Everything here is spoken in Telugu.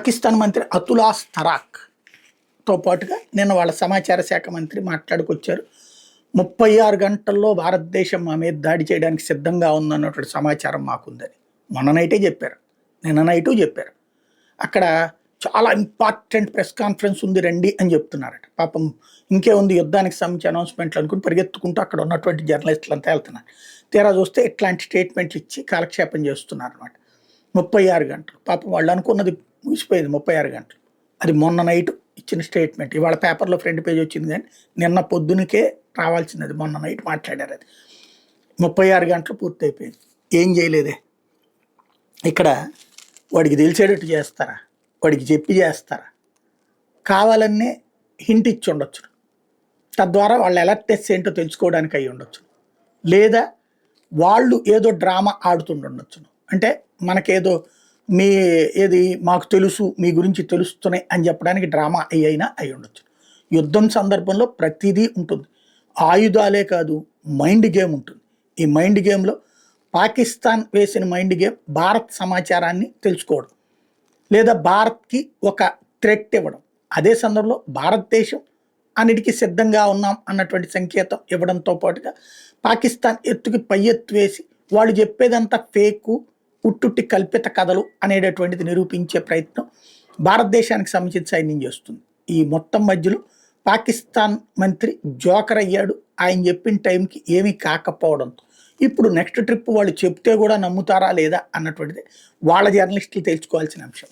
పాకిస్తాన్ మంత్రి అతులాస్ తరాక్తో పాటుగా నిన్న వాళ్ళ సమాచార శాఖ మంత్రి మాట్లాడుకొచ్చారు. 36 గంటల్లో భారతదేశం మా మీద దాడి చేయడానికి సిద్ధంగా ఉందన్నటువంటి సమాచారం మాకుందని మొన్న నైటే చెప్పారు, నిన్న నైటు చెప్పారు. అక్కడ చాలా ఇంపార్టెంట్ ప్రెస్ కాన్ఫరెన్స్ ఉంది రండి అని చెప్తున్నారట. పాపం ఇంకేముంది యుద్ధానికి సంబంధించి అనౌన్స్మెంట్లు అనుకుని పరిగెత్తుకుంటూ అక్కడ ఉన్నటువంటి జర్నలిస్టులు అంతా వెళ్తున్నారు. తీరా చూస్తే ఇట్లాంటి స్టేట్మెంట్లు ఇచ్చి కాలక్షేపం చేస్తున్నారు అనమాట. 36 గంటలు పాపం వాళ్ళు అనుకున్నది ముగిసిపోయింది. 36 గంటలు అది మొన్న నైట్ ఇచ్చిన స్టేట్మెంట్. ఇవాళ పేపర్లో ఫ్రంట్ పేజ్ వచ్చింది, కానీ నిన్న పొద్దునకే రావాల్సింది. అది మొన్న నైట్ మాట్లాడారు. అది 36 గంటలు పూర్తయిపోయింది. ఏం చేయలేదే. ఇక్కడ వాడికి తెలిసేటట్టు చేస్తారా, వాడికి చెప్పి చేస్తారా, కావాలనే హింట్ ఇచ్చి ఉండొచ్చు, తద్వారా వాళ్ళ అలర్ట్నెస్ ఏంటో తెలుసుకోవడానికి అయి ఉండొచ్చు, లేదా వాళ్ళు ఏదో డ్రామా ఆడుతుండొచ్చు. అంటే మనకేదో ఏది మాకు తెలుసు, మీ గురించి తెలుస్తున్నాయి అని చెప్పడానికి డ్రామా అయినా అయి ఉండొచ్చు. యుద్ధం సందర్భంలో ప్రతిదీ ఉంటుంది. ఆయుధాలే కాదు, మైండ్ గేమ్ ఉంటుంది. ఈ మైండ్ గేమ్లో పాకిస్తాన్ వేసిన మైండ్ గేమ్ భారత్ సమాచారాన్ని తెలుసుకోవడం, లేదా భారత్కి ఒక థ్రెట్ ఇవ్వడం. అదే సందర్భంలో భారతదేశం అన్నిటికీ సిద్ధంగా ఉన్నాం అన్నటువంటి సంకేతం ఇవ్వడంతో పాటుగా పాకిస్తాన్ ఎత్తుకి పై ఎత్తు వేసి వాళ్ళు చెప్పేదంతా ఫేకు, ఉట్టుట్టి కల్పిత కథలు అనేటటువంటిది నిరూపించే ప్రయత్నం భారతదేశానికి సంబంధించి సైన్యం చేస్తుంది. ఈ మొత్తం మధ్యలో పాకిస్తాన్ మంత్రి జోకర్ అయ్యాడు. ఆయన చెప్పిన టైంకి ఏమీ కాకపోవడంతో ఇప్పుడు నెక్స్ట్ ట్రిప్ వాళ్ళు చెప్తే కూడా నమ్ముతారా లేదా అన్నటువంటిది వాళ్ళ జర్నలిస్టులు తెలుసుకోవాల్సిన అంశం.